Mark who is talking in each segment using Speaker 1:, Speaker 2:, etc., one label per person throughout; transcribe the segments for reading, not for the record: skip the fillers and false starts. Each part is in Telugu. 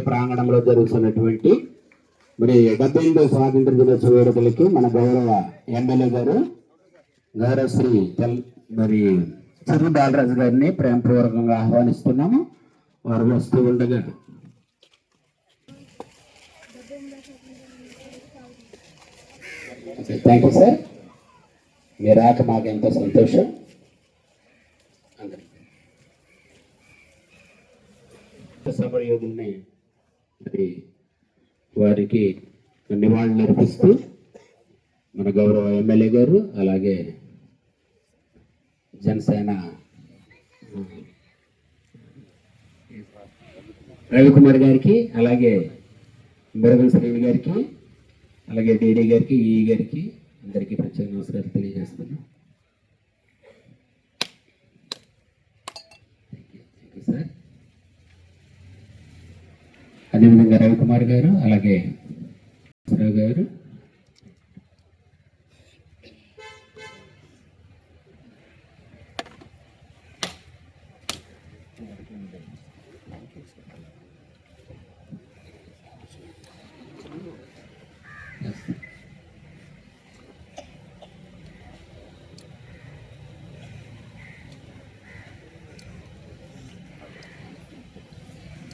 Speaker 1: ప్రాంగణంలో జరుగుతున్నటువంటి మరి 78వ స్వాతంత్ర దినోత్సవ వేడుకలకి మన గౌరవ ఎమ్మెల్యే గారు గౌరవ శ్రీ మరి చర్ల బాలరాజు గారిని ప్రేమపూర్వకంగా ఆహ్వానిస్తున్నాము. వారు వస్తూ ఉండగా థ్యాంక్ యూ సార్, మీరు రాక మాకు ఎంతో సంతోషం. సమరయోధుల్ని మరి వారికి నివాళులు అర్పిస్తూ మన గౌరవ ఎమ్మెల్యే గారు అలాగే జనసేన రవికుమార్ గారికి అలాగే మురగన్ శ్రీని గారికి అలాగే డీడీ గారికి ఈ గారికి అందరికీ ప్రత్యేక నమస్కారం తెలియజేస్తున్నాను. సార్ అదేవిధంగా రవికుమార్ గారు అలాగే గారు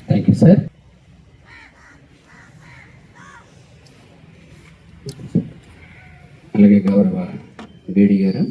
Speaker 1: థ్యాంక్ యూ సార్. అలాగే గౌరవ బీడీ గారు